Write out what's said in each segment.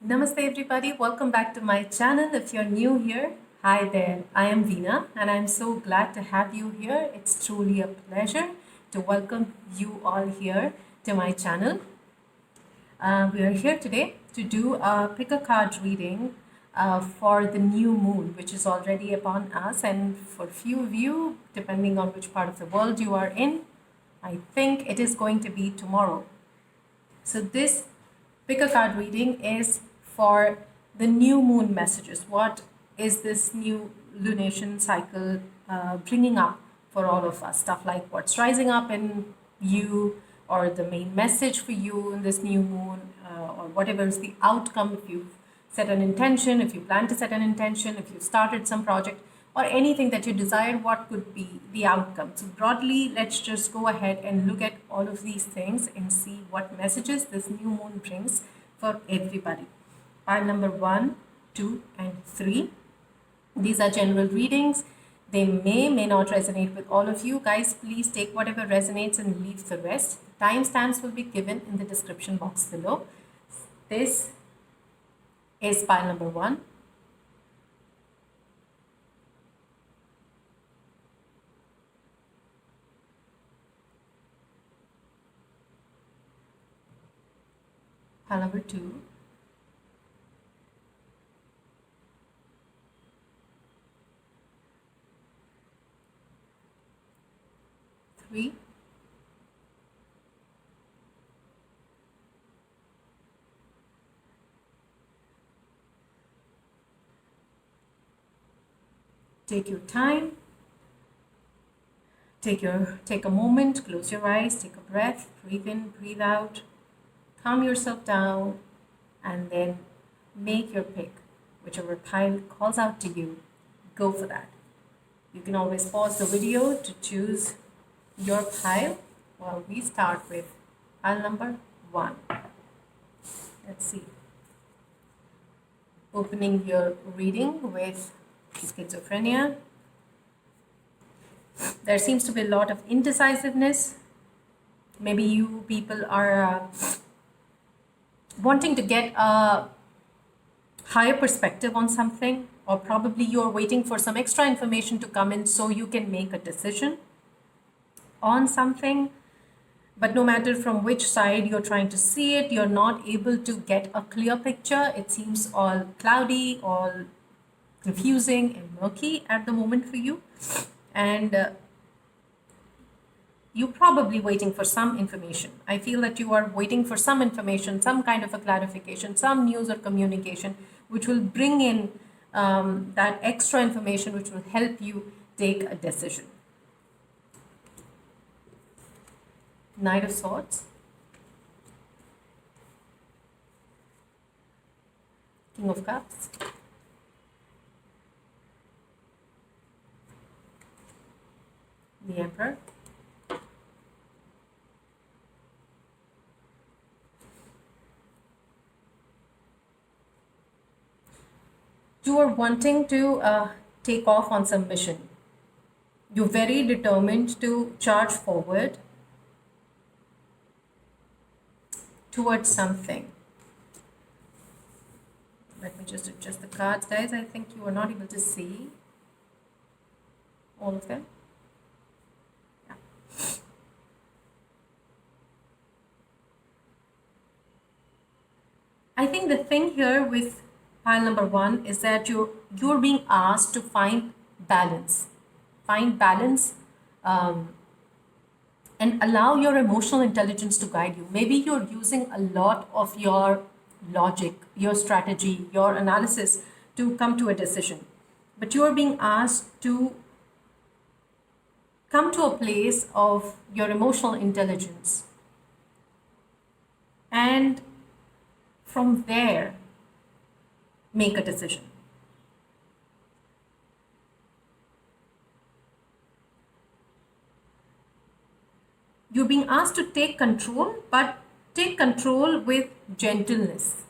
Namaste everybody, welcome back to my channel. If you're new here, hi there, I am Veena and I'm so glad to have you here. It's truly a pleasure to welcome you all here to my channel. We are here today to do a pick a card reading for the new moon, which is already upon us, and for few of you, depending on which part of the world you are in, I think it is going to be tomorrow. So this pick a card reading is for the new moon messages. What is this new lunation cycle bringing up for all of us? Stuff like what's rising up in you, or the main message for you in this new moon, or whatever is the outcome. If you've set an intention, if you plan to set an intention, if you started some project, or anything that you desire, what could be the outcome? So broadly, let's just go ahead and look at all of these things and see what messages this new moon brings for everybody. Pile number 1, 2, and 3. These are general readings. They may not resonate with all of you. Guys, please take whatever resonates and leave the rest. Timestamps will be given in the description box below. This is pile number 1. Pile number 2. Three. Take your time. Take a moment, close your eyes, take a breath, breathe in, breathe out, calm yourself down, and then make your pick. Whichever pile calls out to you, go for that. You can always pause the video to choose your pile. Well, we start with pile number 1. Let's see. Opening your reading with schizophrenia. There seems to be a lot of indecisiveness. Maybe you people are wanting to get a higher perspective on something, or probably you're waiting for some extra information to come in so you can make a decision on something. But no matter from which side you're trying to see it, you're not able to get a clear picture. It seems all cloudy, all confusing and murky at the moment for you. And you're probably waiting for some information. I feel that you are waiting for some information, some kind of a clarification, some news or communication, which will bring in that extra information, which will help you take a decision. Knight of Swords. King of Cups. The Emperor. You are wanting to take off on some mission. You're very determined to charge forward towards something. Let me just adjust the cards, guys. I think you are not able to see all of them. Yeah. I think the thing here with pile number 1 is that you're being asked to find balance. Find balance and allow your emotional intelligence to guide you. Maybe you're using a lot of your logic, your strategy, your analysis to come to a decision. But you are being asked to come to a place of your emotional intelligence. And from there, make a decision. You're being asked to take control, but take control with gentleness.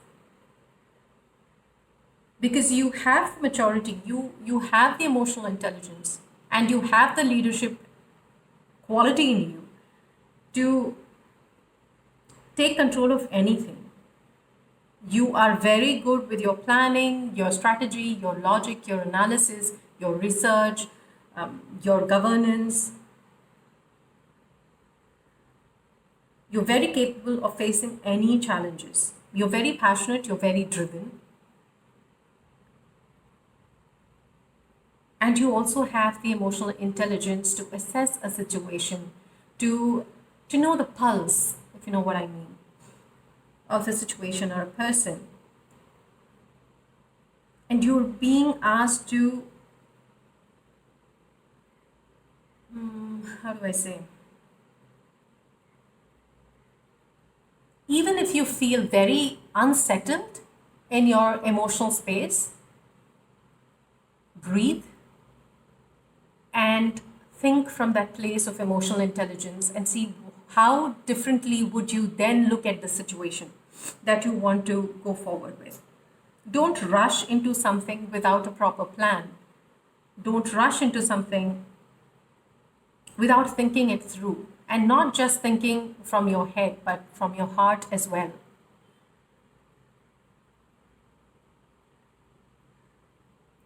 Because you have maturity, you have the emotional intelligence, and you have the leadership quality in you to take control of anything. You are very good with your planning, your strategy, your logic, your analysis, your research, your governance. You're very capable of facing any challenges. You're very passionate, you're very driven, and you also have the emotional intelligence to assess a situation, to to know the pulse, if you know what I mean, of a situation or a person. And you're being asked to, how do I say, even if you feel very unsettled in your emotional space, breathe and think from that place of emotional intelligence and see how differently would you then look at the situation that you want to go forward with. Don't rush into something without a proper plan. Don't rush into something without thinking it through, and not just thinking from your head but from your heart as well.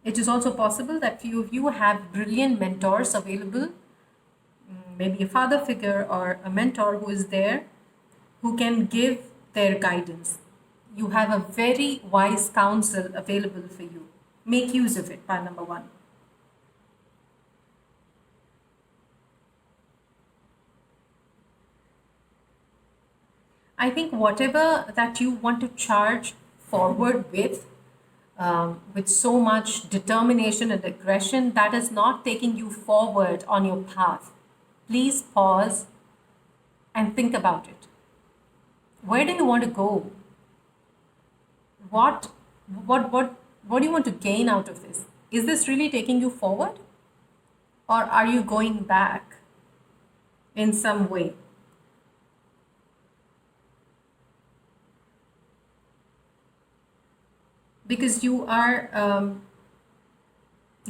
It is also possible that few of you have brilliant mentors available, maybe a father figure or a mentor who is there, who can give their guidance. You have a very wise counsel available for you. Make use of it, part number one. I think whatever that you want to charge forward with so much determination and aggression, that is not taking you forward on your path. Please pause and think about it. Where do you want to go? What, what do you want to gain out of this? Is this really taking you forward, or are you going back in some way? Because you are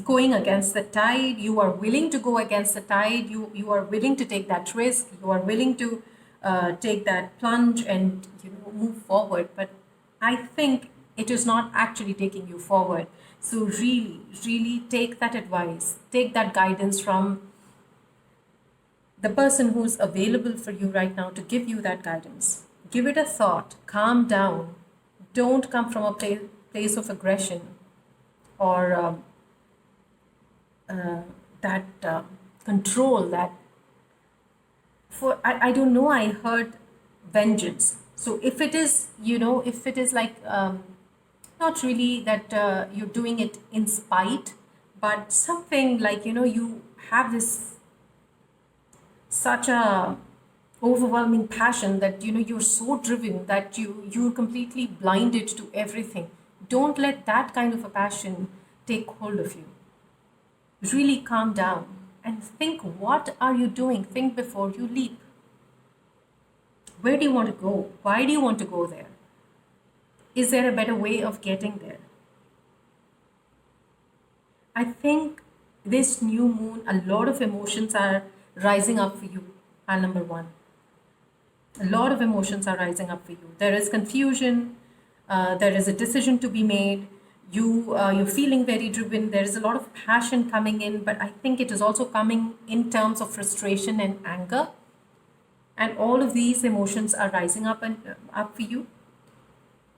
going against the tide, you are willing to go against the tide, you are willing to take that risk, you are willing to take that plunge and move forward. But I think it is not actually taking you forward. So really take that advice, take that guidance from the person who's available for you right now to give you that guidance. Give it a thought, calm down. Don't come from a place of aggression or that control, that for I don't know, I heard vengeance. So if it is, if it is like not really that you're doing it in spite, but something like, you have this such a overwhelming passion that you're so driven that you're completely blinded to everything. Don't let that kind of a passion take hold of you. Really calm down and think, what are you doing? Think before you leap. Where do you want to go? Why do you want to go there? Is there a better way of getting there? I think this new moon, a lot of emotions are rising up for you. Number one, a lot of emotions are rising up for you. There is confusion, there is a decision to be made. You're feeling very driven. There is a lot of passion coming in, but I think it is also coming in terms of frustration and anger. And all of these emotions are rising up and up for you.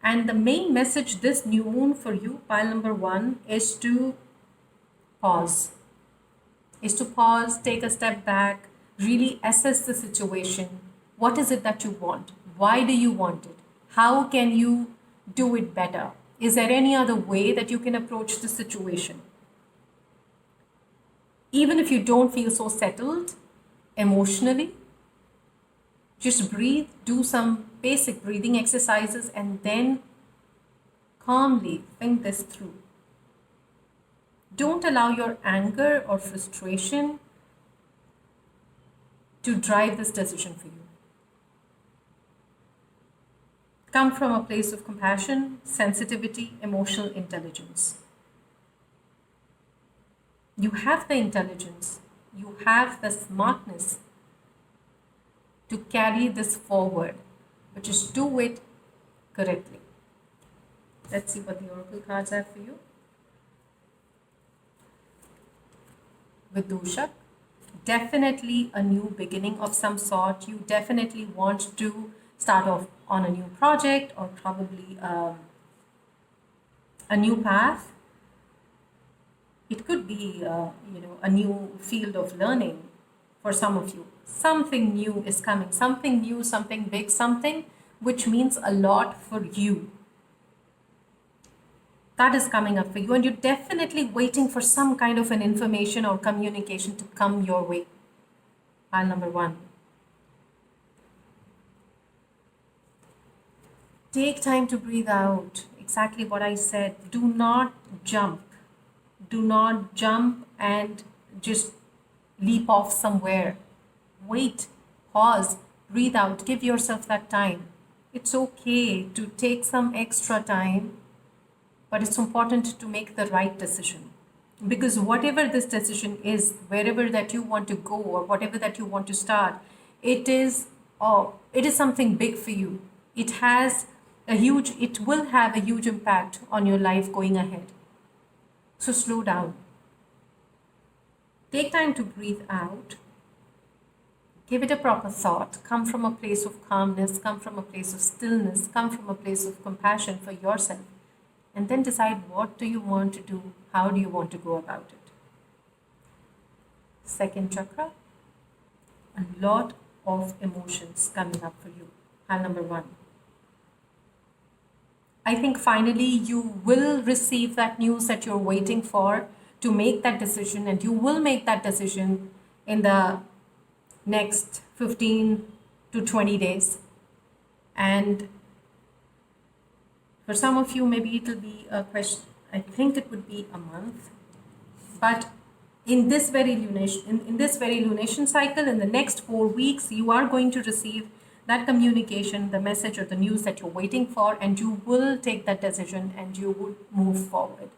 And the main message this new moon for you, pile number one, is to pause. Is to pause, take a step back, really assess the situation. What is it that you want? Why do you want it? How can you do it better? Is there any other way that you can approach the situation? Even if you don't feel so settled emotionally, just breathe, do some basic breathing exercises, and then calmly think this through. Don't allow your anger or frustration to drive this decision for you. Come from a place of compassion, sensitivity, emotional intelligence. You have the intelligence, you have the smartness to carry this forward, but just do it correctly. Let's see what the oracle cards have for you. Vidushak, definitely a new beginning of some sort. You definitely want to start off on a new project, or probably a new path. It could be, a new field of learning for some of you. Something new is coming, something new, something big, something which means a lot for you. That is coming up for you, and you're definitely waiting for some kind of an information or communication to come your way. Pile number 1. Take time to breathe out. Exactly what I said. Do not jump. Do not jump and just leap off somewhere. Wait, pause, breathe out, give yourself that time. It's okay to take some extra time, but it's important to make the right decision. Because whatever this decision is, wherever that you want to go or whatever that you want to start, it is something big for you. It will have a huge impact on your life going ahead. So slow down. Take time to breathe out. Give it a proper thought. Come from a place of calmness, come from a place of stillness, come from a place of compassion for yourself. And then decide, what do you want to do? How do you want to go about it? Second chakra, a lot of emotions coming up for you. Pile number 1. I think finally you will receive that news that you're waiting for to make that decision, and you will make that decision in the next 15 to 20 days. And for some of you, maybe it will be a question, I think it would be a month. But in this very lunation cycle, in the next 4 weeks, you are going to receive that communication, the message or the news that you're waiting for, and you will take that decision and you would move forward.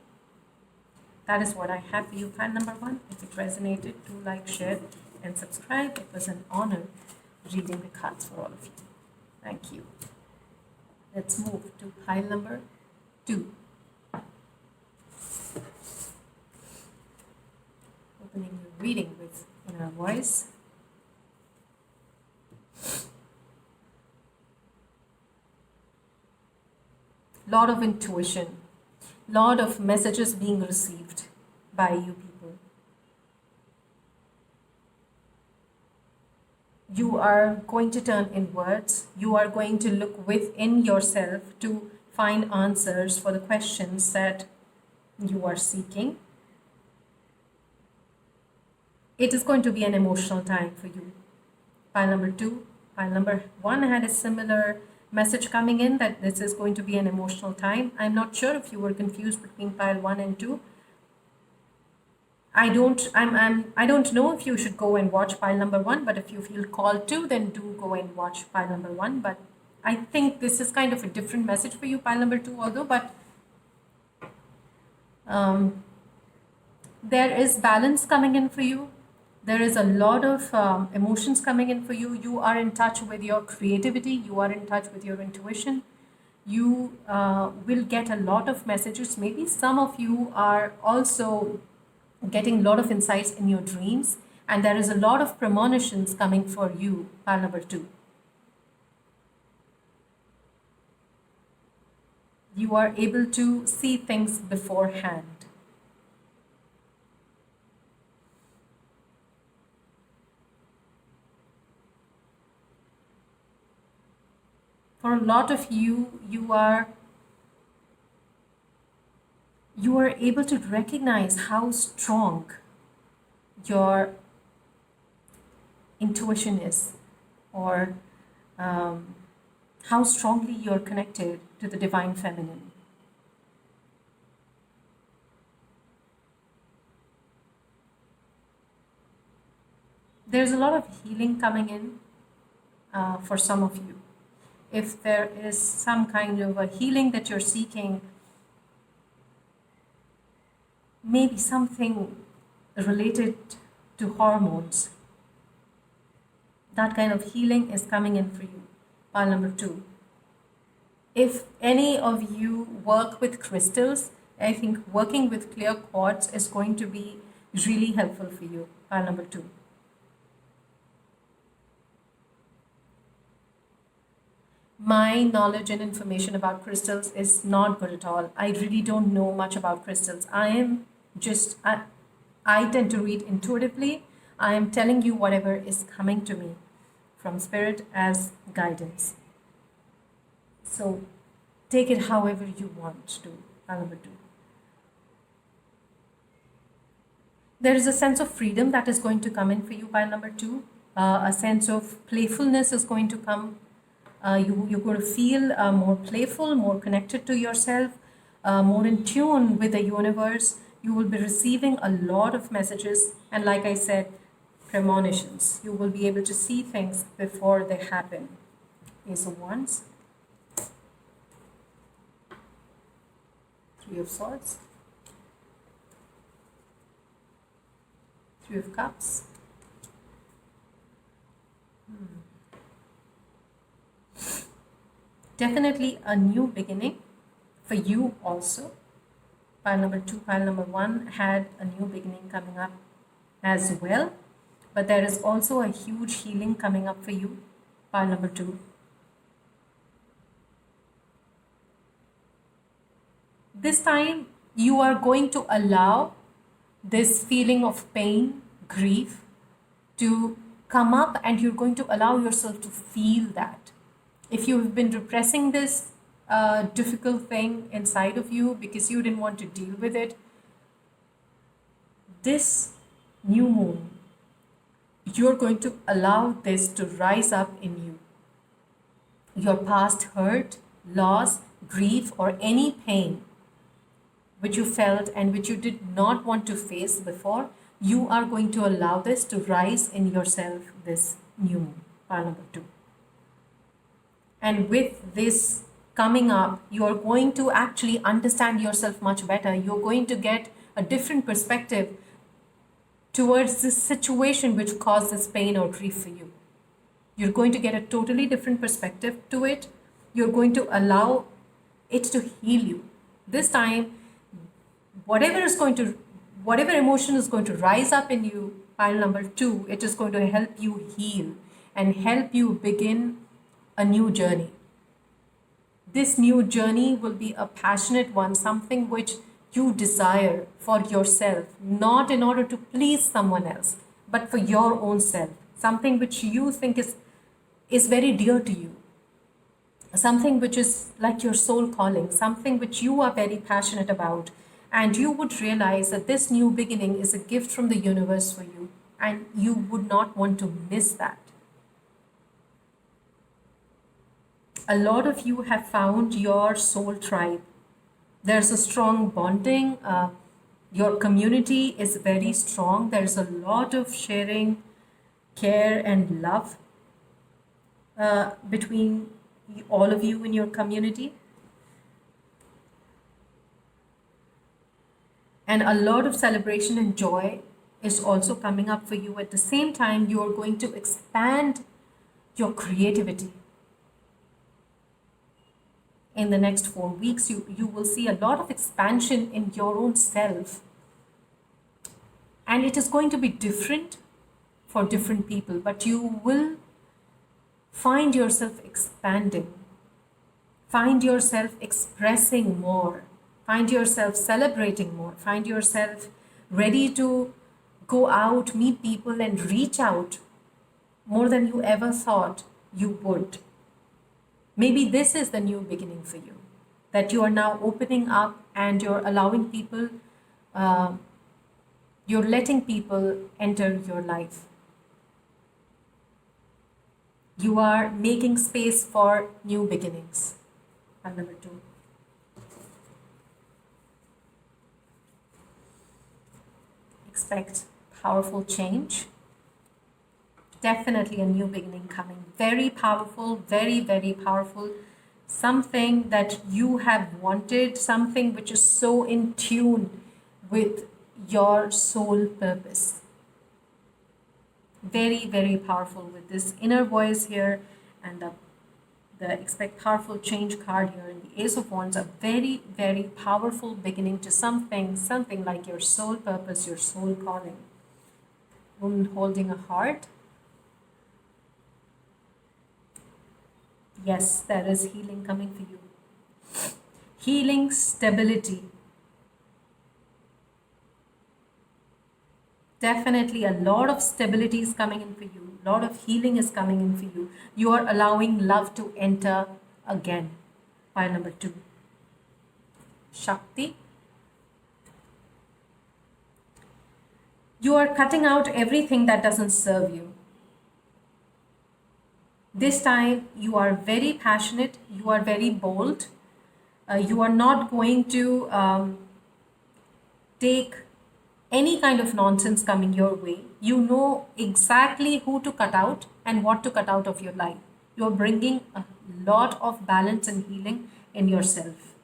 That is what I have for you, pile number 1. If it resonated, do like, share, and subscribe. It was an honor reading the cards for all of you. Thank you. Let's move to pile number 2. Opening your reading with inner voice. Lot of intuition, lot of messages being received by you people. You are going to turn inwards. You are going to look within yourself to find answers for the questions that you are seeking. It is going to be an emotional time for you. Pile number 2, pile number 1 had a similar message coming in that this is going to be an emotional time. I'm not sure if you were confused between pile 1 and 2. I don't know if you should go and watch pile number 1, but if you feel called to, then do go and watch pile number 1. But I think this is kind of a different message for you, pile number 2, although, but there is balance coming in for you. There is a lot of emotions coming in for you. You are in touch with your creativity. You are in touch with your intuition. You will get a lot of messages. Maybe some of you are also getting a lot of insights in your dreams. And there is a lot of premonitions coming for you, pile number 2. You are able to see things beforehand. For a lot of you, you are able to recognize how strong your intuition is, or how strongly you're connected to the divine feminine. There's a lot of healing coming in for some of you. If there is some kind of a healing that you're seeking, maybe something related to hormones, that kind of healing is coming in for you, pile number 2. If any of you work with crystals, I think working with clear quartz is going to be really helpful for you. Pile number 2. My knowledge and information about crystals is not good at all. I really don't know much about crystals. I tend to read intuitively. I am telling you whatever is coming to me from spirit as guidance. So take it however you want to. Pile number 2. There is a sense of freedom that is going to come in for you. Pile number 2. A sense of playfulness is going to come. You're going to feel more playful, more connected to yourself, more in tune with the universe. You will be receiving a lot of messages, and like I said, premonitions. You will be able to see things before they happen. Ace of Wands, Three of Swords, Three of Cups. Definitely a new beginning for you also. Pile number 2, pile number 1 had a new beginning coming up as well. But there is also a huge healing coming up for you. Pile number 2. This time you are going to allow this feeling of pain, grief to come up, and you're going to allow yourself to feel that. If you've been repressing this difficult thing inside of you because you didn't want to deal with it, this new moon, you're going to allow this to rise up in you. Your past hurt, loss, grief, or any pain which you felt and which you did not want to face before, you are going to allow this to rise in yourself this new moon. Pile number 2. And with this coming up, you are going to actually understand yourself much better. You're going to get a different perspective towards this situation which caused this pain or grief for you. You're going to get a totally different perspective to it. You're going to allow it to heal you. This time, whatever emotion is going to rise up in you, pile number 2, it is going to help you heal and help you begin a new journey. This new journey will be a passionate one, something which you desire for yourself, not in order to please someone else, but for your own self, something which you think is very dear to you, something which is like your soul calling, something which you are very passionate about, and you would realize that this new beginning is a gift from the universe for you, and you would not want to miss that. A lot of you have found your soul tribe. There's a strong bonding. Your community is very strong. There's a lot of sharing, care, and love between all of you in your community. And a lot of celebration and joy is also coming up for you. At the same time, you are going to expand your creativity. In the next 4 weeks, you will see a lot of expansion in your own self. And it is going to be different for different people, but you will find yourself expanding, find yourself expressing more, find yourself celebrating more, find yourself ready to go out, meet people, and reach out more than you ever thought you would. Maybe this is the new beginning for you, that you are now opening up and you're allowing people, you're letting people enter your life. You are making space for new beginnings. And number 2. Expect powerful change. Definitely a new beginning coming. Very powerful, very, very powerful. Something that you have wanted, something which is so in tune with your soul purpose. Very, very powerful with this inner voice here and the the expect powerful change card here in the Ace of Wands, a very, very powerful beginning to something like your soul purpose, your soul calling. Woman holding a heart. Yes, there is healing coming for you. Healing, stability. Definitely a lot of stability is coming in for you. A lot of healing is coming in for you. You are allowing love to enter again. Pile number 2. Shakti. You are cutting out everything that doesn't serve you. This time you are very passionate, you are very bold. You are not going to take any kind of nonsense coming your way. You know exactly who to cut out and what to cut out of your life. You're bringing a lot of balance and healing in yourself.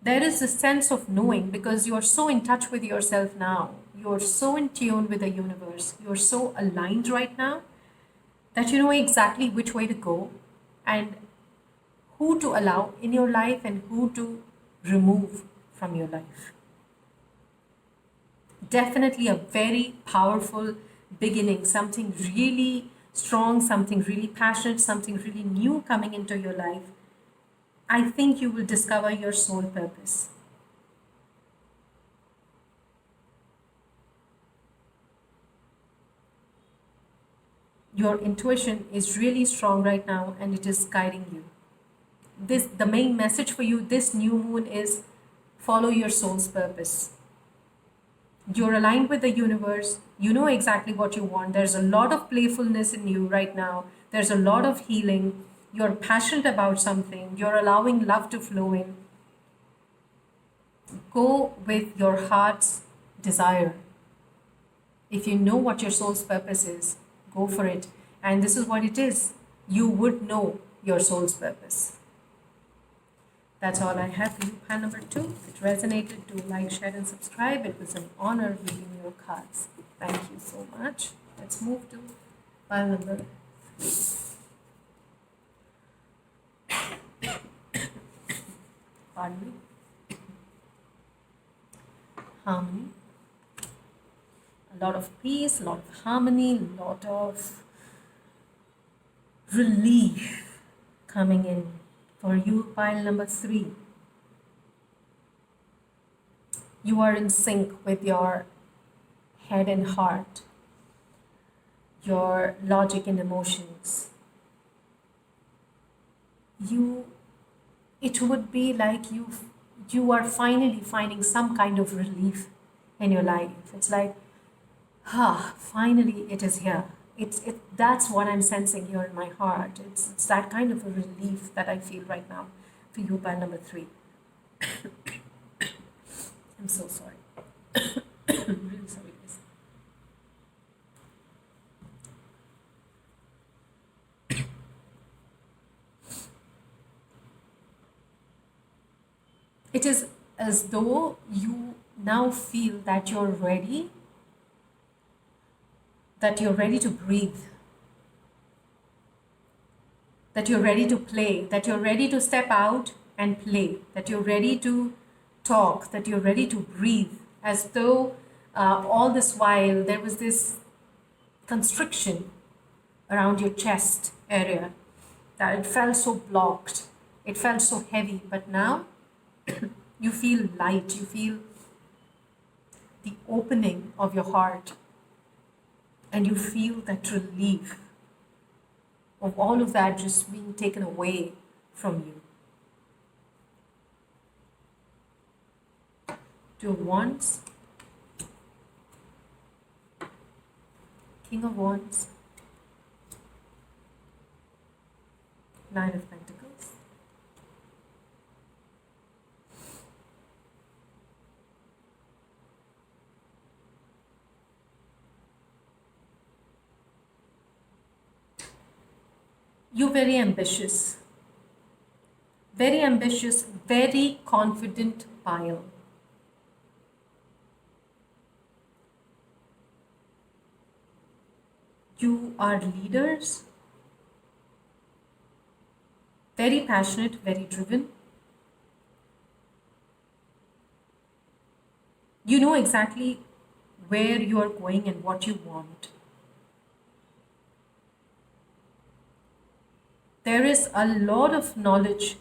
There is a sense of knowing because you're so in touch with yourself now. You're so in tune with the universe. You're so aligned right now that you know exactly which way to go and who to allow in your life and who to remove from your life. Definitely a very powerful beginning, something really strong, something really passionate, something really new coming into your life. I think you will discover your soul purpose. Your intuition is really strong right now and it is guiding you. The main message for you this new moon is follow your soul's purpose. You're aligned with the universe. You know exactly what you want. There's a lot of playfulness in you right now. There's a lot of healing. You're passionate about something. You're allowing love to flow in. Go with your heart's desire. If you know what your soul's purpose is, go for it. And this is what it is. You would know your soul's purpose. That's all I have for you. Pile number 2. If it resonated, do like, share, and subscribe. It was an honor reading your cards. Thank you so much. Let's move to pile number 3. Pardon me. Harmony. A lot of peace, a lot of harmony, a lot of relief coming in for you. Pile number 3. You are in sync with your head and heart, your logic and emotions. It would be like you are finally finding some kind of relief in your life. It's like, finally it is here. That's what I'm sensing here in my heart. It's that kind of a relief that I feel right now for you. Pile number 3. I'm so sorry. Really sorry, guys. It is as though you now feel that you're ready to breathe, that you're ready to play, that you're ready to step out and play, that you're ready to talk, that you're ready to breathe, as though all this while there was this constriction around your chest area, that it felt so blocked, it felt so heavy, but now you feel light, you feel the opening of your heart, and you feel that relief of all of that just being taken away from you. 2 of Wands, King of Wands, 9 of Pentacles. You're very ambitious, very confident pile. You are leaders, very passionate, very driven. You know exactly where you are going and what you want. There is a lot of knowledge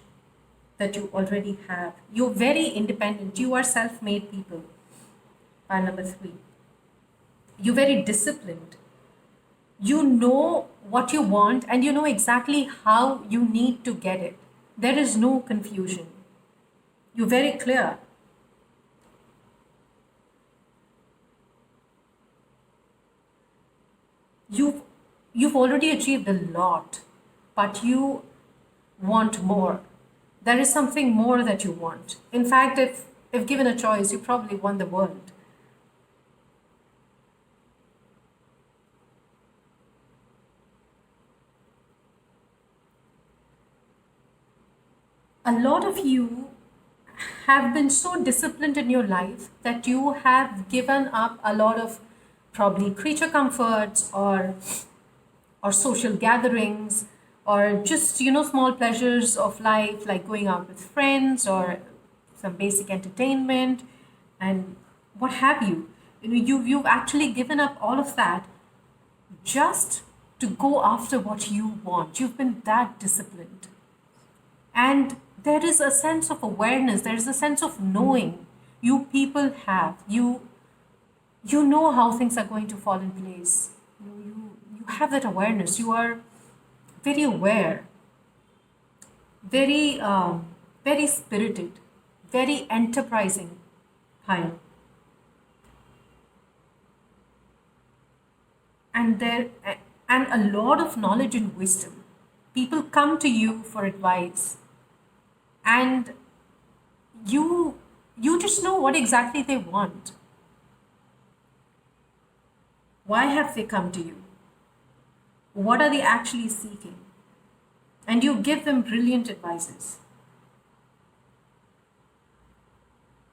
that you already have. You're very independent. You are self made people. Pile number three. You're very disciplined. You know what you want and you know exactly how you need to get it. There is no confusion. You're very clear. You've you've already achieved a lot, but you want more. There is something more that you want. In fact, if given a choice, you probably want the world. A lot of you have been so disciplined in your life that you have given up a lot of probably creature comforts or social gatherings or just small pleasures of life like going out with friends or some basic entertainment and what have you. You've actually given up all of that just to go after what you want. You've been that disciplined. And there is a sense of awareness, there is a sense of knowing you people have. You know how things are going to fall in place. You have that awareness. You are very aware, very very spirited, very enterprising kind. And there and a lot of knowledge and wisdom. People come to you for advice and you you just know what exactly they want. Why have they come to you? What are they actually seeking? And you give them brilliant advices.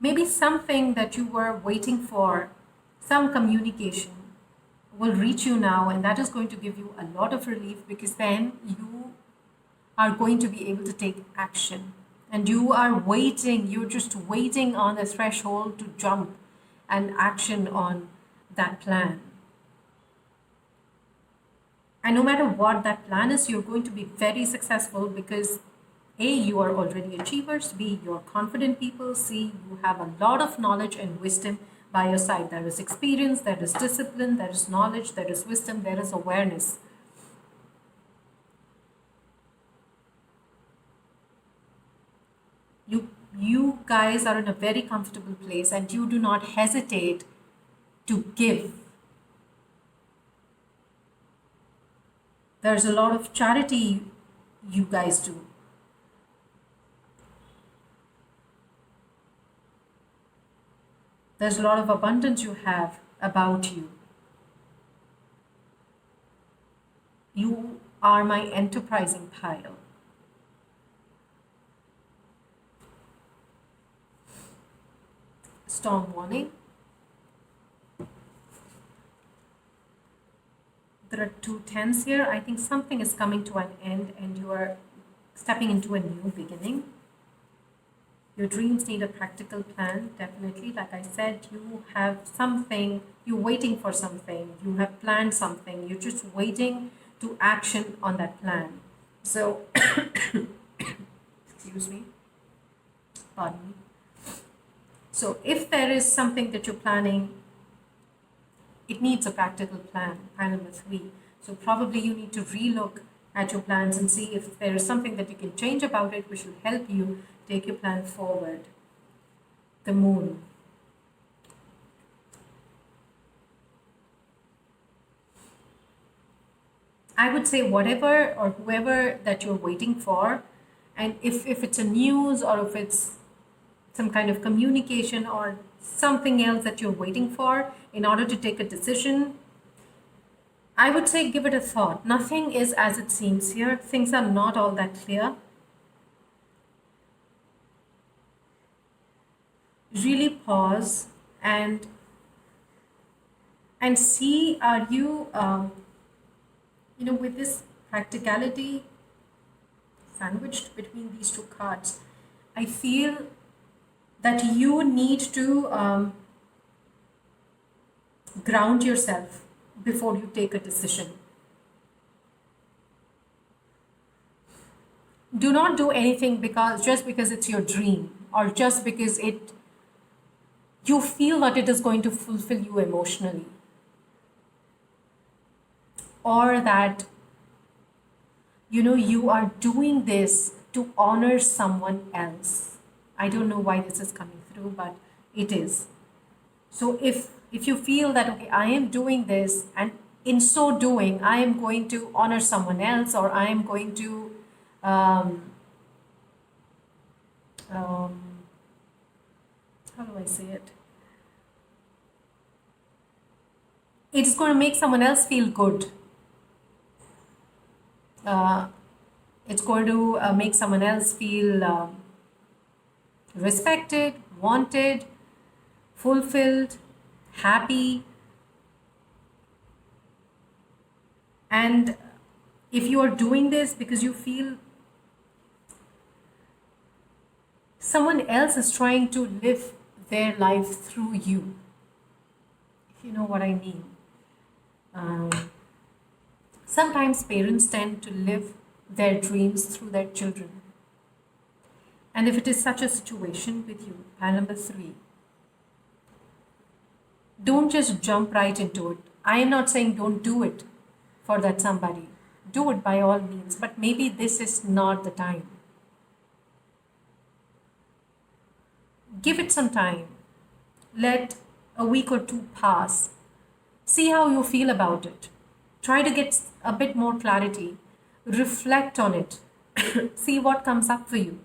Maybe something that you were waiting for, some communication, will reach you now, and that is going to give you a lot of relief because then you are going to be able to take action. And you are waiting, you're just waiting on the threshold to jump and action on that plan. And no matter what that plan is, you're going to be very successful because A, you are already achievers, B, you're confident people, C, you have a lot of knowledge and wisdom by your side. There is experience, there is discipline, there is knowledge, there is wisdom, there is awareness. You guys are in a very comfortable place and you do not hesitate to give. There's a lot of charity you guys do. There's a lot of abundance you have about you. You are my enterprising pile. Storm warning. There are two tens here. I think something is coming to an end and you are stepping into a new beginning. Your dreams need a practical plan, definitely. Like I said, you have something, you're waiting for something, you have planned something, you're just waiting to action on that plan. So, excuse me, pardon me. So, if there is something that you're planning, it needs a practical plan, pile number three. So, probably you need to relook at your plans and see if there is something that you can change about it which will help you take your plan forward. The moon. I would say whatever or whoever that you're waiting for, and if it's a news or if it's some kind of communication or something else that you're waiting for in order to take a decision, I would say give it a thought. Nothing is as it seems here. Things are not all that clear. Really pause and see, are you with this practicality, sandwiched between these two cards. I feel that you need to ground yourself before you take a decision. Do not do anything just because it's your dream, or just because you feel that it is going to fulfill you emotionally, or that you are doing this to honor someone else. I don't know why this is coming through, but it is. So if you feel that, okay, I am doing this, and in so doing I am going to honor someone else, or I am going to um, um, how do I say it? It's going to make someone else feel good. It's going to make someone else feel respected, wanted, fulfilled, happy. And if you are doing this because you feel someone else is trying to live their life through you, if you know what I mean. Sometimes parents tend to live their dreams through their children. And if it is such a situation with you, pile number 3, don't just jump right into it. I am not saying don't do it for that somebody. Do it by all means, but maybe this is not the time. Give it some time. Let a week or 2 pass. See how you feel about it. Try to get a bit more clarity. Reflect on it. See what comes up for you.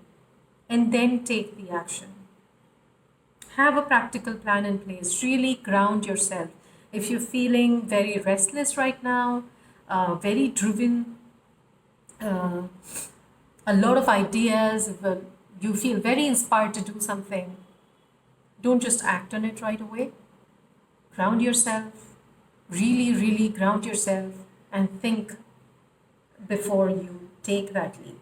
And then take the action. Have a practical plan in place. Really ground yourself. If you're feeling very restless right now, very driven, a lot of ideas, if you feel very inspired to do something, don't just act on it right away. Ground yourself. Really, really ground yourself and think before you take that leap.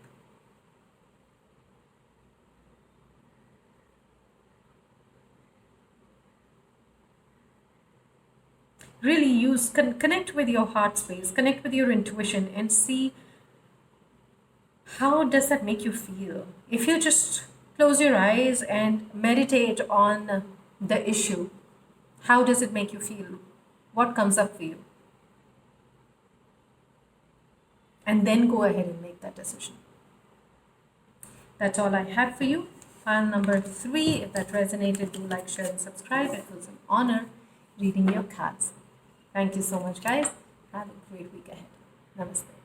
Really connect with your heart space, connect with your intuition, and see how does that make you feel. If you just close your eyes and meditate on the issue, how does it make you feel? What comes up for you? And then go ahead and make that decision. That's all I have for you. File number 3. If that resonated, do like, share, and subscribe. It was an honor reading your cards. Thank you so much, guys. Have a great week ahead. Namaste.